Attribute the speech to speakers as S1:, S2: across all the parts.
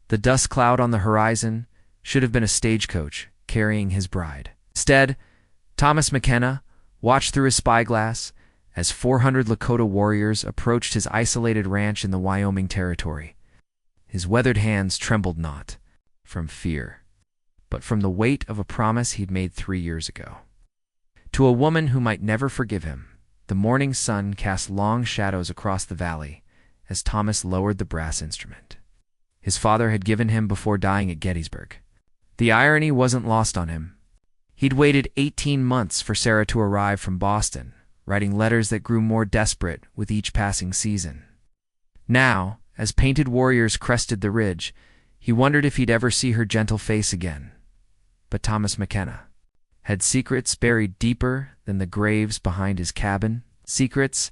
S1: The dust cloud on the horizon should have been a stagecoach carrying his bride. Instead, Thomas McKenna watched through his spyglass as 400 Lakota warriors approached his isolated ranch in the Wyoming Territory. His weathered hands trembled not from fear, but from the weight of a promise he'd made 3 years ago. To a woman who might never forgive him, the morning sun cast long shadows across the valley as Thomas lowered the brass instrument his father had given him before dying at Gettysburg. The irony wasn't lost on him. He'd waited 18 months for Sarah to arrive from Boston, writing letters that grew more desperate with each passing season. Now, as painted warriors crested the ridge, he wondered if he'd ever see her gentle face again. But Thomas McKenna had secrets buried deeper than the graves behind his cabin, secrets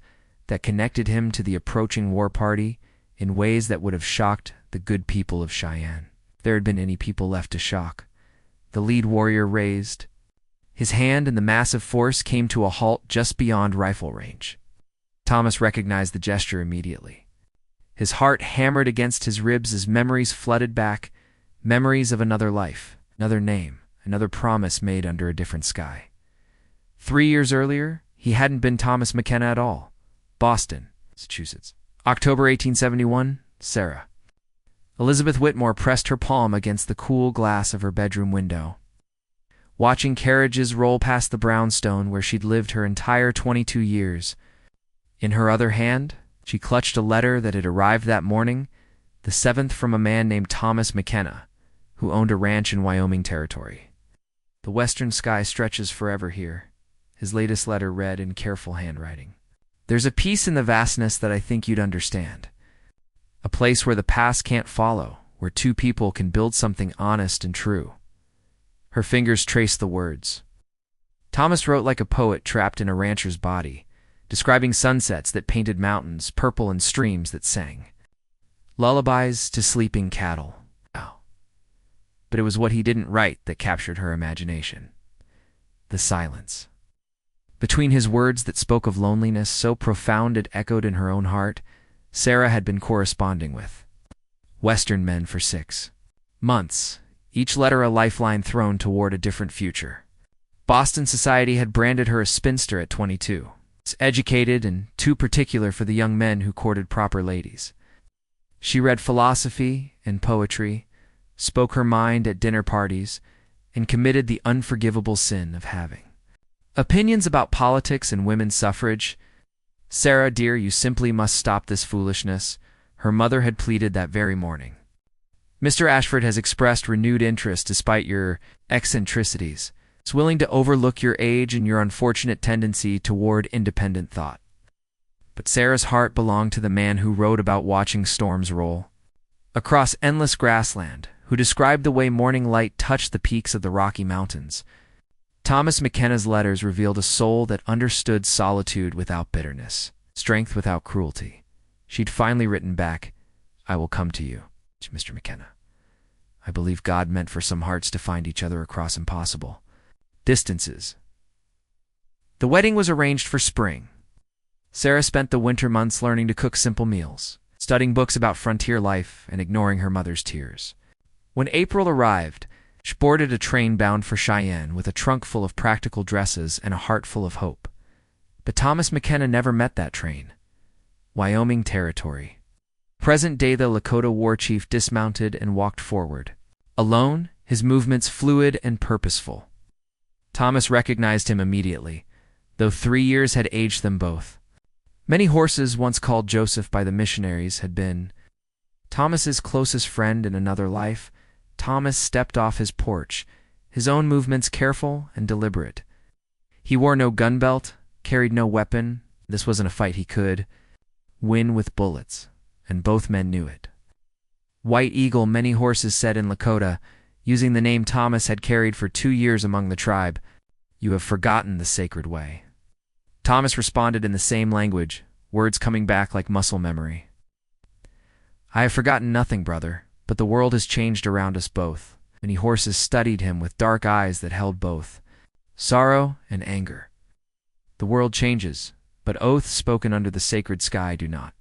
S1: that connected him to the approaching war party in ways that would have shocked the good people of Cheyenne. If there had been any people left to shock. The lead warrior raised his hand, and the massive force came to a halt just beyond rifle range. Thomas recognized the gesture immediately. His heart hammered against his ribs as memories flooded back, memories of another life, another name, another promise made under a different sky. 3 years earlier, he hadn't been Thomas McKenna at all. Boston, Massachusetts. October 1871, Sarah. Elizabeth Whitmore pressed her palm against the cool glass of her bedroom window, watching carriages roll past the brownstone where she'd lived her entire 22 years. In her other hand, she clutched a letter that had arrived that morning, the 7th from a man named Thomas McKenna, who owned a ranch in Wyoming Territory. The western sky stretches forever here, his latest letter read in careful handwriting. There's a peace in the vastness that I think you'd understand. A place where the past can't follow, where two people can build something honest and true. Her fingers traced the words. Thomas wrote like a poet trapped in a rancher's body, describing sunsets that painted mountains purple and streams that sang. Lullabies to sleeping cattle. Oh. But it was what he didn't write that captured her imagination. The silence. Between his words that spoke of loneliness so profound it echoed in her own heart, Sarah had been corresponding with Western men for 6 months, each letter a lifeline thrown toward a different future. Boston society had branded her a spinster at 22, educated and too particular for the young men who courted proper ladies. She read philosophy and poetry, spoke her mind at dinner parties, and committed the unforgivable sin of having opinions about politics and women's suffrage. Sarah, dear, you simply must stop this foolishness, her mother had pleaded that very morning. Mr. Ashford has expressed renewed interest despite your eccentricities. He's willing to overlook your age and your unfortunate tendency toward independent thought. But Sarah's heart belonged to the man who wrote about watching storms roll across endless grassland, who described the way morning light touched the peaks of the Rocky Mountains. Thomas McKenna's letters revealed a soul that understood solitude without bitterness, strength without cruelty. She'd finally written back, I will come to you, Mr. McKenna. I believe God meant for some hearts to find each other across impossible distances. The wedding was arranged for spring. Sarah spent the winter months learning to cook simple meals, studying books about frontier life, and ignoring her mother's tears. When April arrived, she boarded a train bound for Cheyenne with a trunk full of practical dresses and a heart full of hope. But Thomas McKenna never met that train. Wyoming Territory. Present-day the Lakota war chief dismounted and walked forward. Alone, his movements fluid and purposeful. Thomas recognized him immediately, though 3 years had aged them both. Many horses once called Joseph by the missionaries had been Thomas's closest friend in another life. Thomas stepped off his porch, his own movements careful and deliberate. He wore no gun belt, carried no weapon. This wasn't a fight he could win with bullets, and both men knew it. White Eagle, many horses said in Lakota, using the name Thomas had carried for 2 years among the tribe, you have forgotten the sacred way. Thomas responded in the same language, words coming back like muscle memory. I have forgotten nothing, brother. But the world has changed around us both. Many horses studied him with dark eyes that held both sorrow and anger. The world changes, but oaths spoken under the sacred sky do not.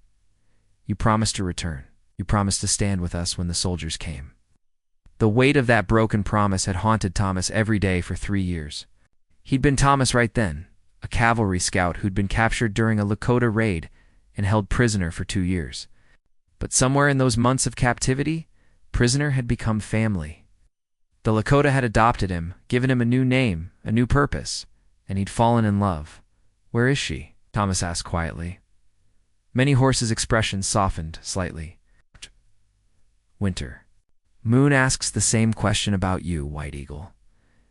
S1: You promise to return. You promised to stand with us when the soldiers came." The weight of that broken promise had haunted Thomas every day for 3 years. He'd been Thomas right then, a cavalry scout who'd been captured during a Lakota raid and held prisoner for 2 years. But somewhere in those months of captivity, prisoner had become family. The Lakota had adopted him, given him a new name, a new purpose, and he'd fallen in love. "Where is she?" Thomas asked quietly. Many Horse's expression softened slightly. "Winter." "Moon asks the same question about you, White Eagle.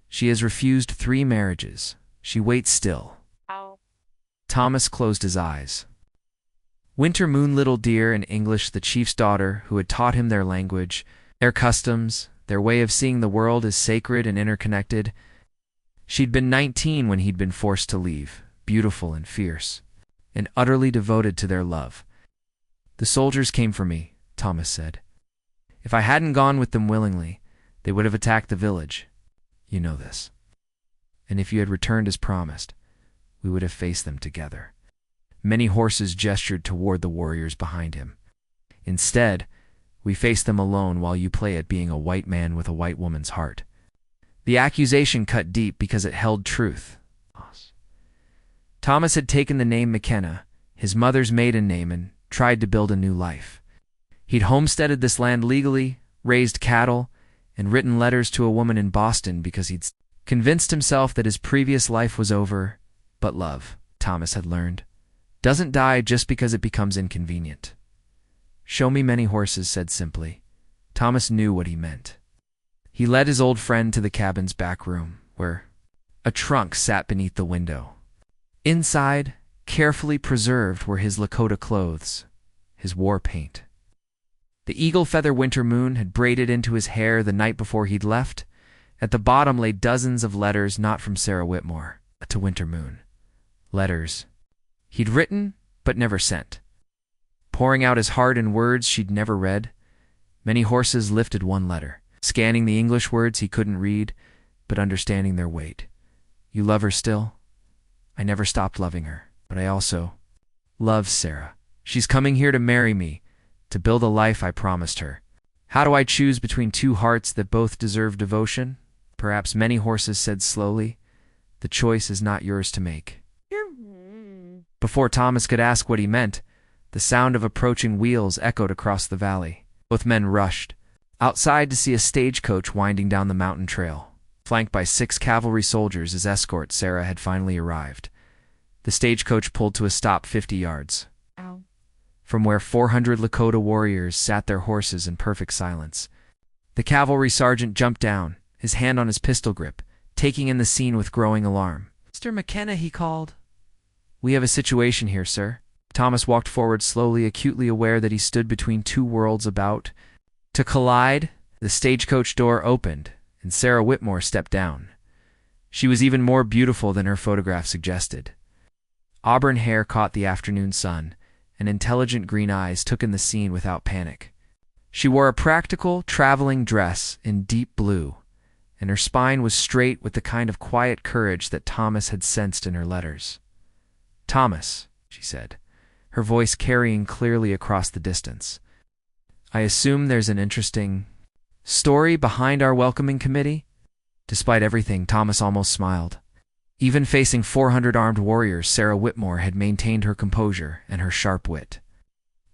S1: She has refused 3 marriages. She waits still."
S2: Ow.
S1: Thomas closed his eyes. Winter Moon, little dear, in English, the chief's daughter, who had taught him their language, their customs, their way of seeing the world as sacred and interconnected. She'd been 19 when he'd been forced to leave, beautiful and fierce, and utterly devoted to their love. "The soldiers came for me," Thomas said. "If I hadn't gone with them willingly, they would have attacked the village. You know this. And if you had returned as promised, we would have faced them together." Many Horses gestured toward the warriors behind him. "Instead, we faced them alone while you play at being a white man with a white woman's heart." The accusation cut deep because it held truth. Thomas had taken the name McKenna, his mother's maiden name, and tried to build a new life. He'd homesteaded this land legally, raised cattle, and written letters to a woman in Boston because he'd convinced himself that his previous life was over. But love, Thomas had learned, doesn't die just because it becomes inconvenient. "Show me." Many Horses said simply. Thomas knew what he meant. He led his old friend to the cabin's back room, where a trunk sat beneath the window. Inside, carefully preserved, were his Lakota clothes, his war paint. The eagle feather Winter Moon had braided into his hair the night before he'd left. At the bottom lay dozens of letters, not from Sarah Whitmore, to Winter Moon. Letters he'd written, but never sent. Pouring out his heart in words she'd never read. Many Horses lifted one letter, scanning the English words he couldn't read, but understanding their weight. "You love her still?" "I never stopped loving her, but I also love Sarah. She's coming here to marry me, to build a life I promised her. How do I choose between 2 hearts that both deserve devotion?" Perhaps Many Horses said slowly. "The choice is not yours to make." Before Thomas could ask what he meant, the sound of approaching wheels echoed across the valley. Both men rushed outside to see a stagecoach winding down the mountain trail. Flanked by 6 cavalry soldiers as escort, Sarah had finally arrived. The stagecoach pulled to a stop 50 yards from where 400 Lakota warriors sat their horses in perfect silence. The cavalry sergeant jumped down, his hand on his pistol grip, taking in the scene with growing alarm. "Mr. McKenna," he called. "We have a situation here, sir." Thomas walked forward slowly, acutely aware that he stood between 2 worlds about to collide. The stagecoach door opened, and Sarah Whitmore stepped down. She was even more beautiful than her photograph suggested. Auburn hair caught the afternoon sun, and intelligent green eyes took in the scene without panic. She wore a practical, traveling dress in deep blue, and her spine was straight with the kind of quiet courage that Thomas had sensed in her letters. "Thomas," she said, her voice carrying clearly across the distance. "I assume there's an interesting story behind our welcoming committee?" Despite everything, Thomas almost smiled. Even facing 400 armed warriors, Sarah Whitmore had maintained her composure and her sharp wit.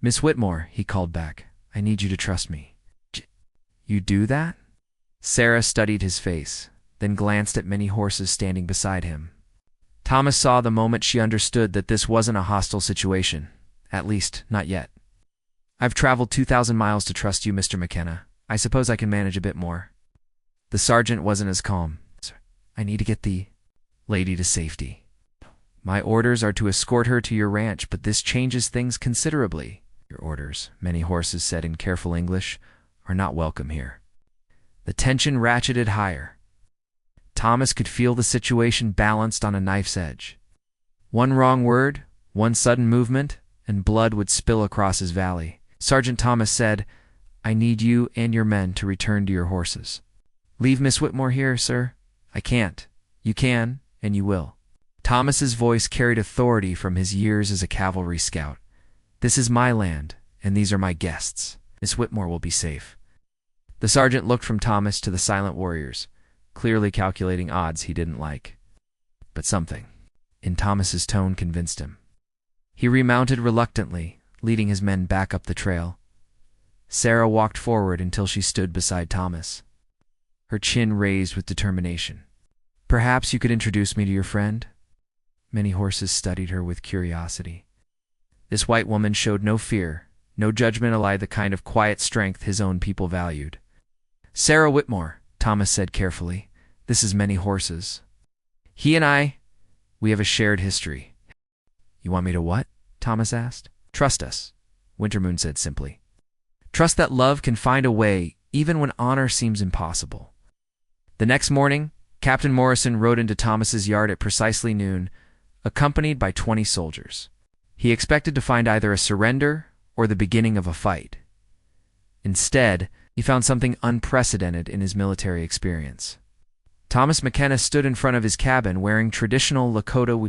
S1: "Miss Whitmore," he called back, "I need you to trust me." "You do that?" Sarah studied his face, then glanced at Many Horses standing beside him. Thomas saw the moment she understood that this wasn't a hostile situation, at least not yet. "I've traveled 2,000 miles to trust you, Mr. McKenna. I suppose I can manage a bit more." The sergeant wasn't as calm. "I need to get the lady to safety. My orders are to escort her to your ranch, but this changes things considerably." "Your orders," Many Horses said in careful English, "are not welcome here." The tension ratcheted higher. Thomas could feel the situation balanced on a knife's edge. One wrong word, one sudden movement, and blood would spill across his valley. Sergeant Thomas said, "I need you and your men to return to your horses." "Leave Miss Whitmore here, sir?" "I can't. You can, and you will." Thomas's voice carried authority from his years as a cavalry scout. "This is my land, and these are my guests. Miss Whitmore will be safe. The sergeant looked from Thomas to the silent warriors, clearly calculating odds he didn't like. But something in Thomas's tone convinced him. He remounted reluctantly, leading his men back up the trail. Sarah walked forward until she stood beside Thomas, her chin raised with determination. Perhaps you could introduce me to your friend? Many horses studied her with curiosity. This white woman showed no fear, no judgment, allied the kind of quiet strength his own people valued. Sarah Whitmore, Thomas said carefully. This is Many Horses. He and I, we have a shared history. You want me to what? Thomas asked. Trust us, Wintermoon said simply. Trust that love can find a way, even when honor seems impossible. The next morning, Captain Morrison rode into Thomas's yard at precisely noon, accompanied by 20 soldiers. He expected to find either a surrender or the beginning of a fight. Instead, he found something unprecedented in his military experience. Thomas McKenna stood in front of his cabin wearing traditional Lakota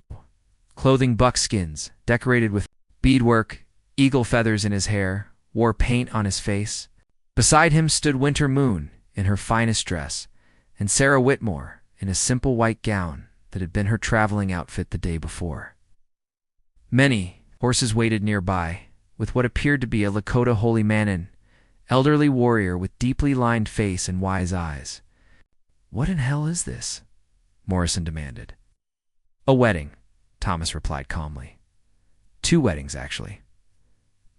S1: clothing, buckskins, decorated with beadwork, eagle feathers in his hair, wore paint on his face. Beside him stood Winter Moon in her finest dress, and Sarah Whitmore in a simple white gown that had been her traveling outfit the day before. Many horses waited nearby, with what appeared to be a Lakota holy man, an elderly warrior with deeply lined face and wise eyes. What in hell is this? Morrison demanded. A wedding, Thomas replied calmly. 2 weddings, actually.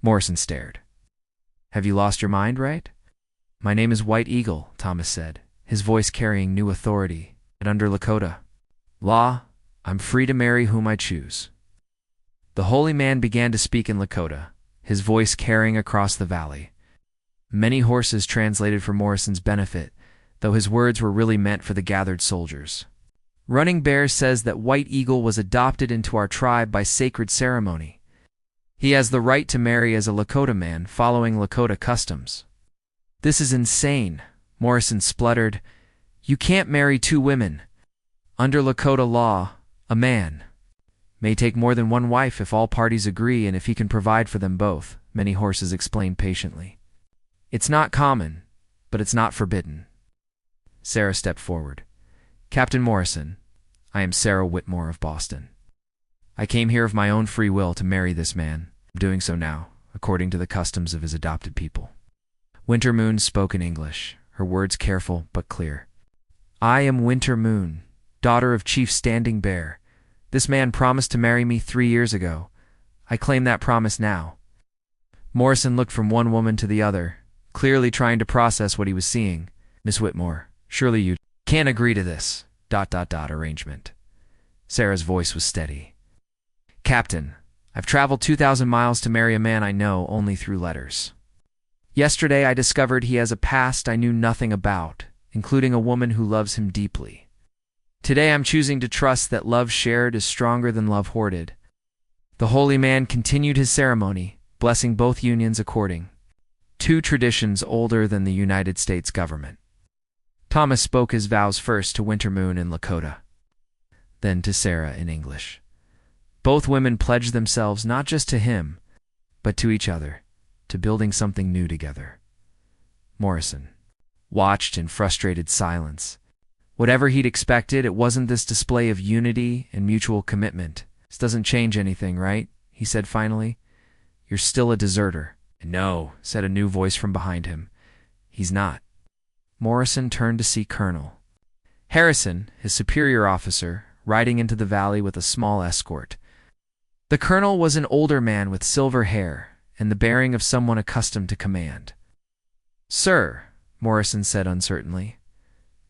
S1: Morrison stared. Have you lost your mind, right? My name is White Eagle, Thomas said, his voice carrying new authority. And under Lakota law, I'm free to marry whom I choose. The holy man began to speak in Lakota, his voice carrying across the valley. Many horses translated for Morrison's benefit, though his words were really meant for the gathered soldiers. Running Bear says that White Eagle was adopted into our tribe by sacred ceremony. He has the right to marry as a Lakota man following Lakota customs. This is insane, Morrison spluttered. You can't marry 2 women. Under Lakota law, a man may take more than 1 wife if all parties agree and if he can provide for them both, Many Horses explained patiently. It's not common, but it's not forbidden. Sarah stepped forward. Captain Morrison, I am Sarah Whitmore of Boston. I came here of my own free will to marry this man. I'm doing so now, according to the customs of his adopted people. Winter Moon spoke in English, her words careful but clear. I am Winter Moon, daughter of Chief Standing Bear. This man promised to marry me 3 years ago. I claim that promise now. Morrison looked from one woman to the other, clearly trying to process what he was seeing. Miss Whitmore, surely you can't agree to this ... arrangement. Sarah's voice was steady. Captain, I've traveled 2,000 miles to marry a man I know only through letters. Yesterday I discovered he has a past I knew nothing about, including a woman who loves him deeply. Today I'm choosing to trust that love shared is stronger than love hoarded. The holy man continued his ceremony, blessing both unions according 2 traditions older than the United States government. Thomas spoke his vows first to Winter Moon in Lakota, then to Sarah in English. Both women pledged themselves not just to him, but to each other, to building something new together. Morrison watched in frustrated silence. Whatever he'd expected, it wasn't this display of unity and mutual commitment. This doesn't change anything, right? He said finally. You're still a deserter. No, said a new voice from behind him. He's not. Morrison turned to see Colonel Harrison, his superior officer, riding into the valley with a small escort. The colonel was an older man with silver hair and the bearing of someone accustomed to command. Sir, Morrison said uncertainly.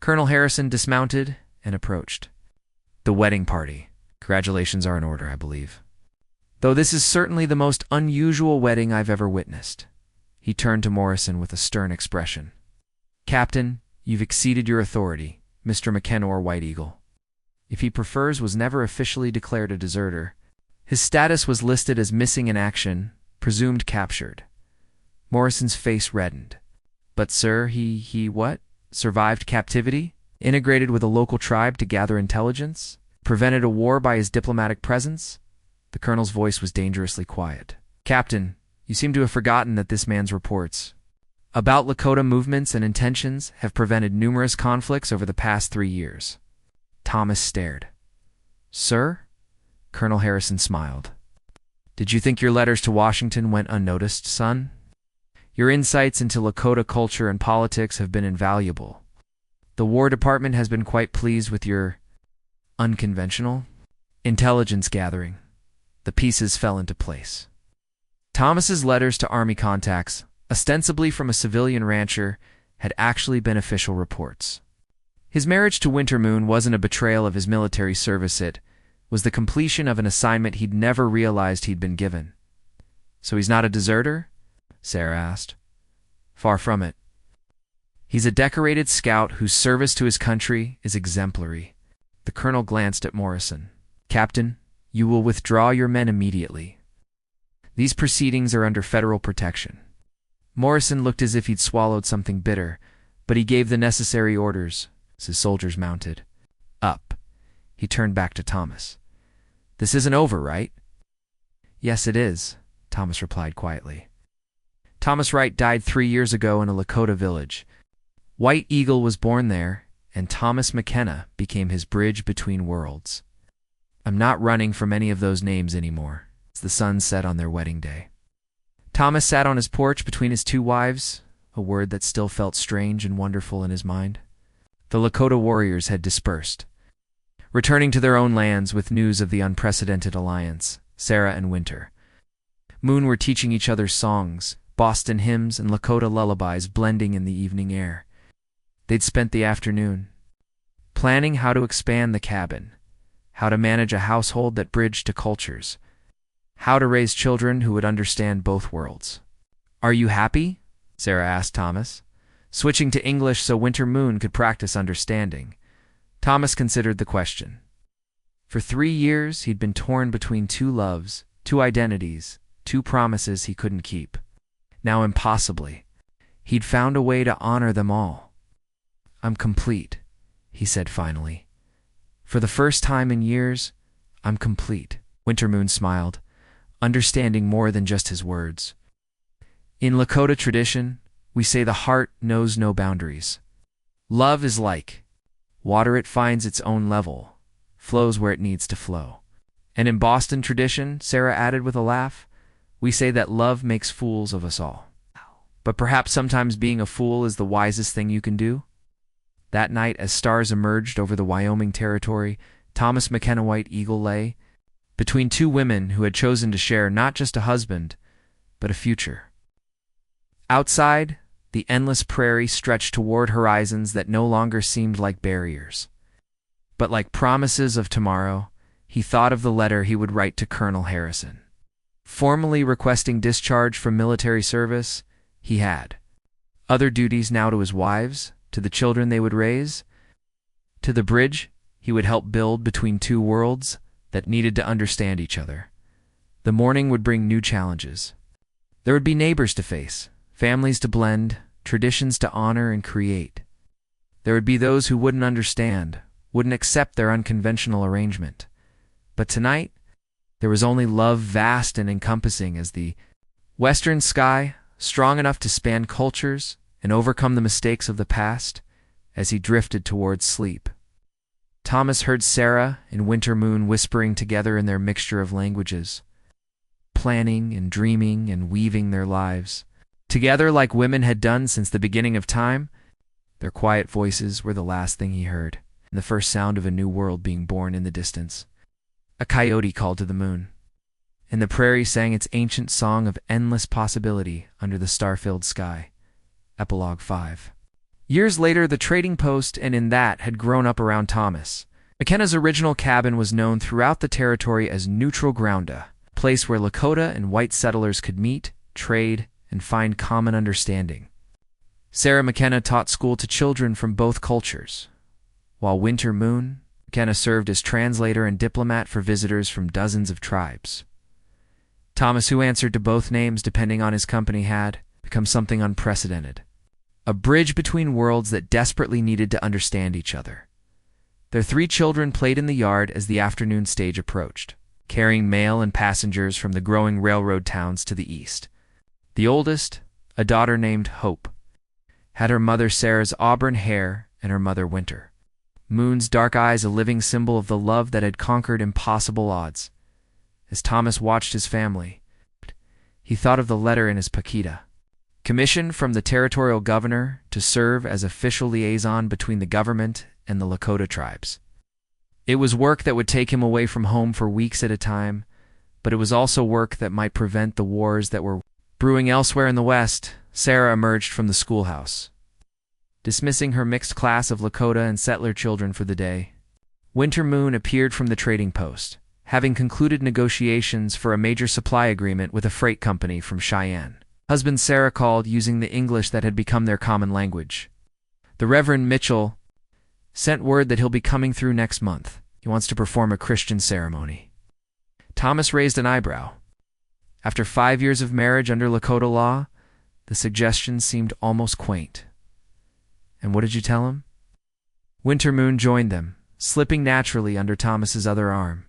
S1: Colonel Harrison dismounted and approached. The wedding party. Congratulations are in order, I believe. Though this is certainly the most unusual wedding I've ever witnessed. He turned to Morrison with a stern expression. Captain, you've exceeded your authority, Mr. McKenna or White Eagle. If he prefers, was never officially declared a deserter. His status was listed as missing in action, presumed captured. Morrison's face reddened. But sir, he what? Survived captivity? Integrated with a local tribe to gather intelligence? Prevented a war by his diplomatic presence? The colonel's voice was dangerously quiet. Captain, you seem to have forgotten that this man's reports about Lakota movements and intentions have prevented numerous conflicts over the past 3 years. Thomas stared. Sir? Colonel Harrison smiled. Did you think your letters to Washington went unnoticed, son? Your insights into Lakota culture and politics have been invaluable. The War Department has been quite pleased with your unconventional intelligence gathering. The pieces fell into place. Thomas's letters to Army contacts, ostensibly from a civilian rancher, had actually been official reports. His marriage to Winter Moon wasn't a betrayal of his military service, it was the completion of an assignment he'd never realized he'd been given. So he's not a deserter? Sarah asked. Far from it. He's a decorated scout whose service to his country is exemplary. The colonel glanced at Morrison. Captain, you will withdraw your men immediately. These proceedings are under federal protection. Morrison looked as if he'd swallowed something bitter, but he gave the necessary orders as his soldiers mounted. Up. He turned back to Thomas. This isn't over, right? Yes, it is, Thomas replied quietly. Thomas Wright died 3 years ago in a Lakota village. White Eagle was born there, and Thomas McKenna became his bridge between worlds. I'm not running from any of those names anymore, as the sun set on their wedding day. Thomas sat on his porch between his 2 wives, a word that still felt strange and wonderful in his mind. The Lakota warriors had dispersed, returning to their own lands with news of the unprecedented alliance. Sarah and Winter Moon were teaching each other songs, Boston hymns and Lakota lullabies blending in the evening air. They'd spent the afternoon planning how to expand the cabin, how to manage a household that bridged to cultures, how to raise children who would understand both worlds. Are you happy? Sarah asked Thomas, switching to English so Winter Moon could practice understanding. Thomas considered the question. For 3 years, he'd been torn between 2 loves, 2 identities, 2 promises he couldn't keep. Now, impossibly, he'd found a way to honor them all. I'm complete, he said finally. For the first time in years, I'm complete. Winter Moon smiled, understanding more than just his words. In Lakota tradition, we say the heart knows no boundaries. Love is like water, it finds its own level, flows where it needs to flow. And in Boston tradition, Sarah added with a laugh, we say that love makes fools of us all. But perhaps sometimes being a fool is the wisest thing you can do? That night, as stars emerged over the Wyoming territory, Thomas McKenna White Eagle lay between 2 women who had chosen to share not just a husband, but a future. Outside, the endless prairie stretched toward horizons that no longer seemed like barriers, but like promises of tomorrow. He thought of the letter he would write to Colonel Harrison. Formally requesting discharge from military service, he had other duties now to his wives, to the children they would raise, to the bridge he would help build between 2 worlds that needed to understand each other. The morning would bring new challenges. There would be neighbors to face, families to blend, traditions to honor and create. There would be those who wouldn't understand, wouldn't accept their unconventional arrangement. But tonight, there was only love, vast and encompassing as the western sky, strong enough to span cultures and overcome the mistakes of the past, as he drifted towards sleep. Thomas heard Sarah and Winter Moon whispering together in their mixture of languages, planning and dreaming and weaving their lives together like women had done since the beginning of time. Their quiet voices were the last thing he heard, and the first sound of a new world being born in the distance. A coyote called to the moon, and the prairie sang its ancient song of endless possibility under the star-filled sky. Epilogue 5. Years later, the trading post and in that had grown up around Thomas. McKenna's original cabin was known throughout the territory as Neutral Ground, a place where Lakota and white settlers could meet, trade, and find common understanding. Sarah McKenna taught school to children from both cultures, while Winter Moon McKenna served as translator and diplomat for visitors from dozens of tribes. Thomas, who answered to both names depending on his company, had become something unprecedented. A bridge between worlds that desperately needed to understand each other. Their 3 children played in the yard as the afternoon stage approached, carrying mail and passengers from the growing railroad towns to the east. The oldest, a daughter named Hope, had her mother Sarah's auburn hair and her mother Winter Moon's dark eyes, a living symbol of the love that had conquered impossible odds. As Thomas watched his family, he thought of the letter in his paquita. Commissioned from the territorial governor to serve as official liaison between the government and the Lakota tribes. It was work that would take him away from home for weeks at a time, but it was also work that might prevent the wars that were brewing elsewhere in the West. Sarah emerged from the schoolhouse, dismissing her mixed class of Lakota and settler children for the day. Winter Moon appeared from the trading post, having concluded negotiations for a major supply agreement with a freight company from Cheyenne. Husband Sarah called using the English that had become their common language. The Reverend Mitchell sent word that he'll be coming through next month. He wants to perform a Christian ceremony. Thomas raised an eyebrow. After 5 years of marriage under Lakota law, the suggestion seemed almost quaint. And what did you tell him? Winter Moon joined them, slipping naturally under Thomas's other arm.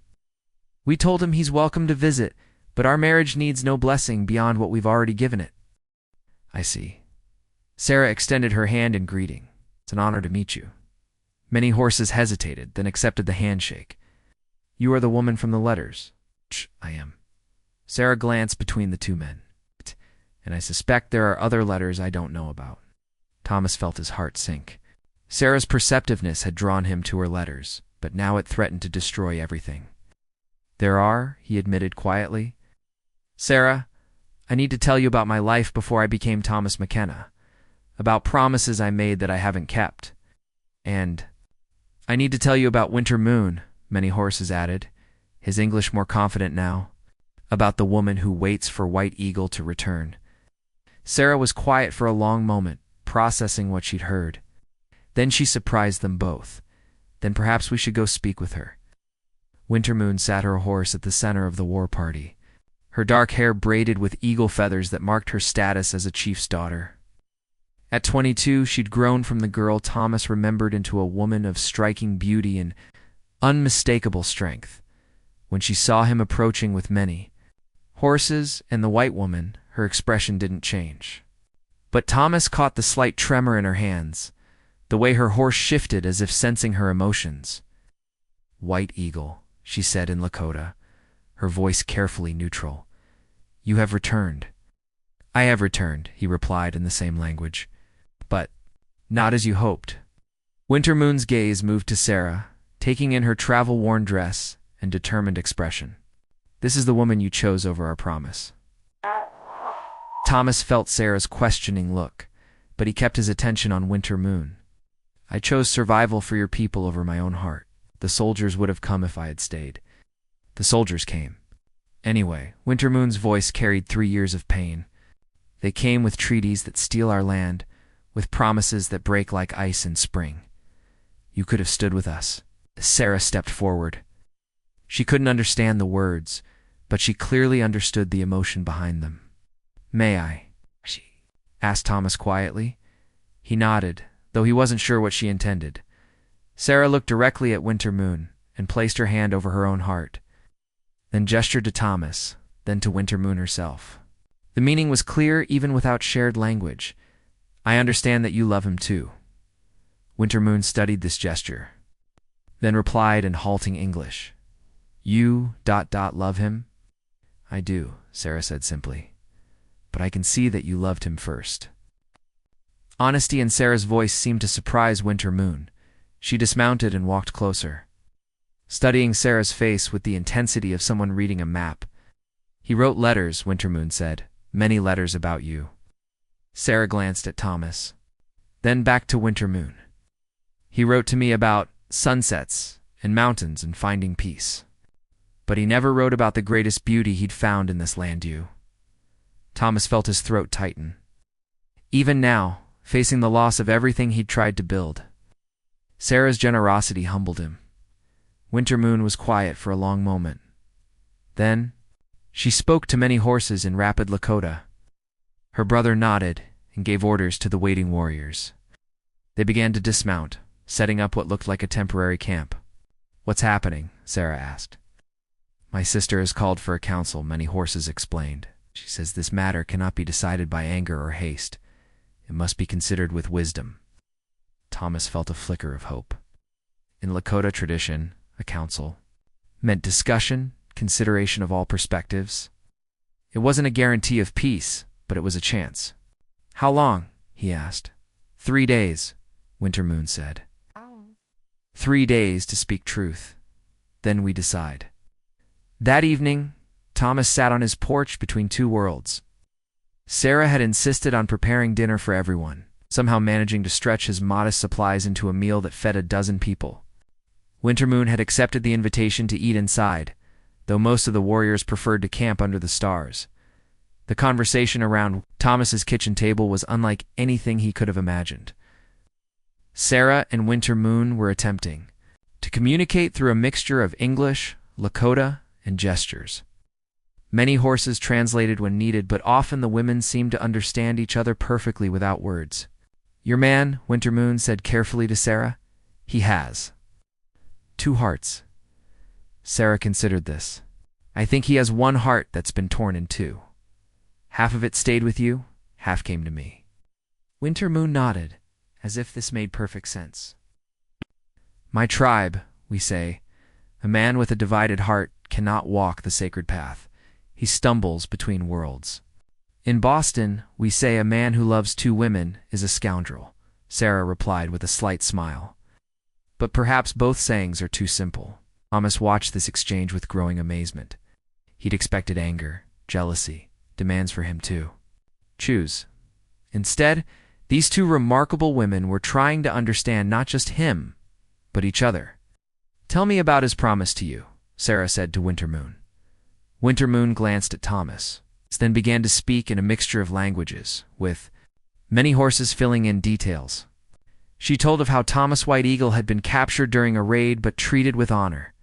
S1: We told him he's welcome to visit, but our marriage needs no blessing beyond what we've already given it. I see. Sarah extended her hand in greeting. It's an honor to meet you. Many horses hesitated, then accepted the handshake. You are the woman from the letters. I am. Sarah glanced between the two men. And I suspect there are other letters I don't know about. Thomas felt his heart sink. Sarah's perceptiveness had drawn him to her letters, but now it threatened to destroy everything. There are, he admitted quietly. Sarah, I need to tell you about my life before I became Thomas McKenna, about promises I made that I haven't kept. And I need to tell you about Winter Moon, Many Horses added, his English more confident now, about the woman who waits for White Eagle to return. Sarah was quiet for a long moment, processing what she'd heard. Then she surprised them both. Then perhaps we should go speak with her. Winter Moon sat her horse at the center of the war party, her dark hair braided with eagle feathers that marked her status as a chief's daughter. At 22, she'd grown from the girl Thomas remembered into a woman of striking beauty and unmistakable strength. When she saw him approaching with many horses and the white woman, her expression didn't change. But Thomas caught the slight tremor in her hands, the way her horse shifted as if sensing her emotions. White Eagle, she said in Lakota, her voice carefully neutral. You have returned. I have returned, he replied in the same language. But not as you hoped. Winter Moon's gaze moved to Sarah, taking in her travel-worn dress and determined expression. This is the woman you chose over our promise. Thomas felt Sarah's questioning look, but he kept his attention on Winter Moon. I chose survival for your people over my own heart. The soldiers would have come if I had stayed. The soldiers came. Anyway, Winter Moon's voice carried 3 years of pain. They came with treaties that steal our land, with promises that break like ice in spring. You could have stood with us. Sarah stepped forward. She couldn't understand the words, but she clearly understood the emotion behind them. May I? She asked Thomas quietly. He nodded, though he wasn't sure what she intended. Sarah looked directly at Winter Moon and placed her hand over her own heart, then gestured to Thomas, then to Winter Moon herself. The meaning was clear even without shared language. I understand that you love him too. Winter Moon studied this gesture, then replied in halting English. You ... love him? I do, Sarah said simply. But I can see that you loved him first. Honesty in Sarah's voice seemed to surprise Winter Moon. She dismounted and walked closer, studying Sarah's face with the intensity of someone reading a map. He wrote letters, Winter Moon said, many letters about you. Sarah glanced at Thomas, then back to Winter Moon. He wrote to me about sunsets and mountains and finding peace. But he never wrote about the greatest beauty he'd found in this land. You. Thomas felt his throat tighten. Even now, facing the loss of everything he'd tried to build, Sarah's generosity humbled him. Winter Moon was quiet for a long moment. Then, she spoke to Many Horses in rapid Lakota. Her brother nodded and gave orders to the waiting warriors. They began to dismount, setting up what looked like a temporary camp. What's happening? Sarah asked. My sister has called for a council, Many Horses explained. She says this matter cannot be decided by anger or haste. It must be considered with wisdom. Thomas felt a flicker of hope. In Lakota tradition, a council meant discussion, consideration of all perspectives. It wasn't a guarantee of peace, but it was a chance. "How long?" he asked. 3 days, Wintermoon said. 3 days to speak truth. Then we decide. That evening, Thomas sat on his porch between two worlds. Sarah had insisted on preparing dinner for everyone, somehow managing to stretch his modest supplies into a meal that fed a dozen people. Wintermoon had accepted the invitation to eat inside, though most of the warriors preferred to camp under the stars. The conversation around Thomas's kitchen table was unlike anything he could have imagined. Sarah and Wintermoon were attempting to communicate through a mixture of English, Lakota, and gestures. Many horses translated when needed, but often the women seemed to understand each other perfectly without words. "Your man," Wintermoon said carefully to Sarah, "he has 2 hearts." Sarah considered this. "I think he has 1 heart that's been torn in 2. Half of it stayed with you, half came to me." Wintermoon nodded, as if this made perfect sense. "My tribe," we say, "a man with a divided heart cannot walk the sacred path. He stumbles between worlds." In Boston, we say a man who loves 2 women is a scoundrel, Sarah replied with a slight smile. But perhaps both sayings are too simple. Thomas watched this exchange with growing amazement. He'd expected anger, jealousy, demands for him too. Choose. Instead, these 2 remarkable women were trying to understand not just him, but each other. "Tell me about his promise to you," Sarah said to Wintermoon. Wintermoon glanced at Thomas, then began to speak in a mixture of languages, with many horses filling in details. She told of how Thomas White Eagle had been captured during a raid but treated with honor,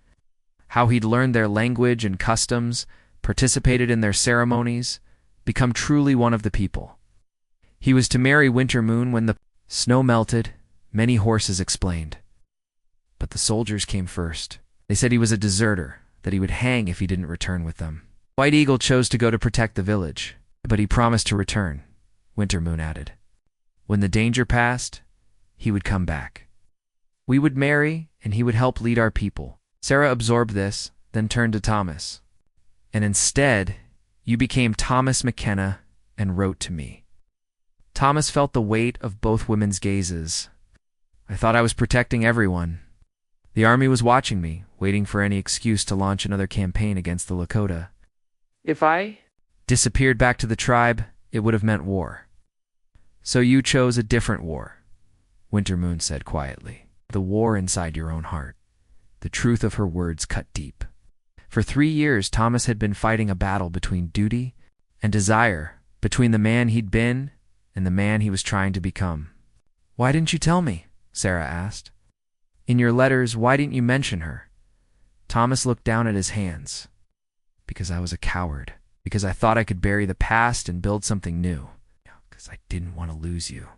S1: how he'd learned their language and customs, participated in their ceremonies, become truly one of the people. He was to marry Wintermoon when the snow melted, many horses explained. But the soldiers came first. They said he was a deserter, that he would hang if he didn't return with them. White Eagle chose to go to protect the village, but he promised to return, Wintermoon added. When the danger passed, he would come back. We would marry, and he would help lead our people. Sarah absorbed this, then turned to Thomas. "And instead, you became Thomas McKenna and wrote to me." Thomas felt the weight of both women's gazes. "I thought I was protecting everyone. The army was watching me, waiting for any excuse to launch another campaign against the Lakota. If I disappeared back to the tribe, it would have meant war. So you chose a different war," Wintermoon said quietly. "The war inside your own heart." The truth of her words cut deep. For 3 years, Thomas had been fighting a battle between duty and desire, between the man he'd been and the man he was trying to become. "Why didn't you tell me?" Sarah asked. "In your letters, why didn't you mention her?" Thomas looked down at his hands. "Because I was a coward. Because I thought I could bury the past and build something new. Because I didn't want to lose you."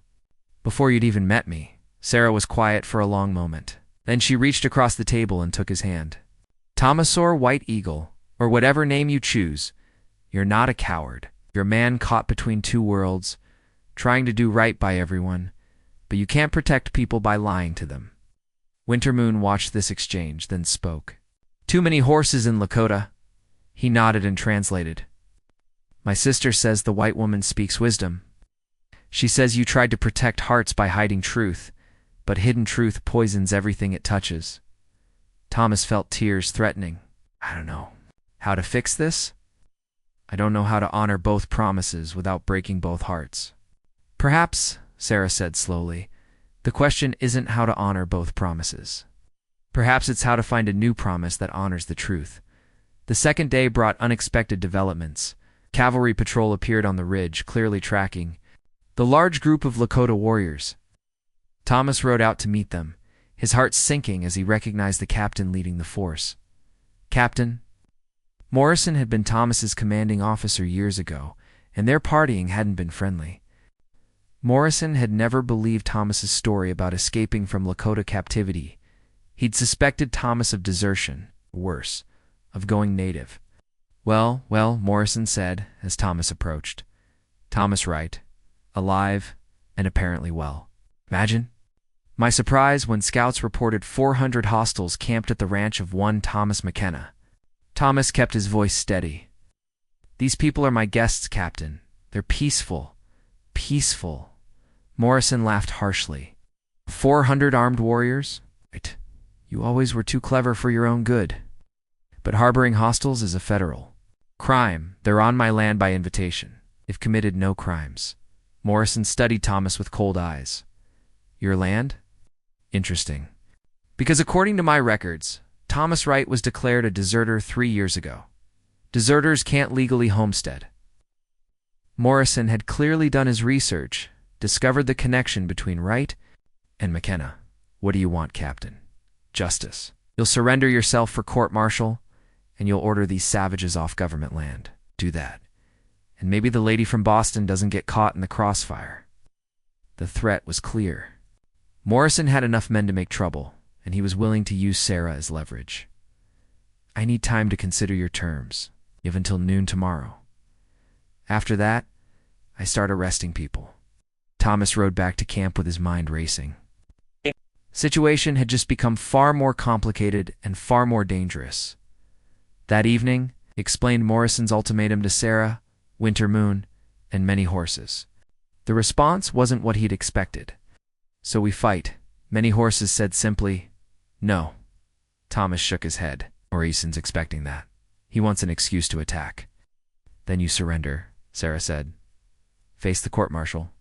S1: "Before you'd even met me." Sarah was quiet for a long moment. Then she reached across the table and took his hand. "Thomasor White Eagle, or whatever name you choose, you're not a coward. You're a man caught between 2 worlds, trying to do right by everyone, but you can't protect people by lying to them." Wintermoon watched this exchange, then spoke. "Too many horses in Lakota." He nodded and translated. "My sister says the white woman speaks wisdom. She says you tried to protect hearts by hiding truth, but hidden truth poisons everything it touches." Thomas felt tears threatening. "I don't know how to fix this. I don't know how to honor both promises without breaking both hearts." "Perhaps," Sarah said slowly, "the question isn't how to honor both promises. Perhaps it's how to find a new promise that honors the truth." The second day brought unexpected developments. Cavalry patrol appeared on the ridge, clearly tracking the large group of Lakota warriors. Thomas rode out to meet them, his heart sinking as he recognized the captain leading the force. "Captain." Morrison had been Thomas's commanding officer years ago, and their partying hadn't been friendly. Morrison had never believed Thomas's story about escaping from Lakota captivity. He'd suspected Thomas of desertion, worse, of going native. Well, Morrison said, as Thomas approached. "Thomas right. Alive, and apparently well. Imagine my surprise when scouts reported 400 hostiles camped at the ranch of one Thomas McKenna. Thomas kept his voice steady. "These people are my guests, Captain. They're peaceful. Peaceful." Morrison laughed harshly. 400 armed warriors? Right. You always were too clever for your own good. But harboring hostiles is a federal crime. They're on my land by invitation. They've committed no crimes. Morrison studied Thomas with cold eyes. Your land? Interesting. Because according to my records, Thomas Wright was declared a deserter 3 years ago. Deserters can't legally homestead. Morrison had clearly done his research, discovered the connection between Wright and McKenna. What do you want, Captain? Justice. You'll surrender yourself for court-martial, and you'll order these savages off government land. Do that. And maybe the lady from Boston doesn't get caught in the crossfire. The threat was clear. Morrison had enough men to make trouble, and he was willing to use Sarah as leverage. I need time to consider your terms. You have until noon tomorrow. After that, I start arresting people. Thomas rode back to camp with his mind racing. Situation had just become far more complicated and far more dangerous. That evening, he explained Morrison's ultimatum to Sarah, Winter Moon, and many horses. The response wasn't what he'd expected. So we fight. Many horses said simply, no. Thomas shook his head. Morrison's expecting that. He wants an excuse to attack. Then you surrender, Sarah said. Face the court-martial,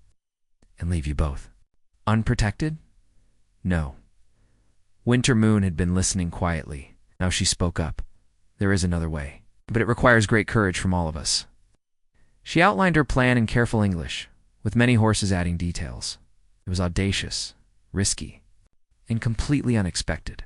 S1: and leave you both. Unprotected? No. Winter Moon had been listening quietly. Now she spoke up. There is another way, but it requires great courage from all of us. She outlined her plan in careful English, with many horses adding details. It was audacious, risky, and completely unexpected.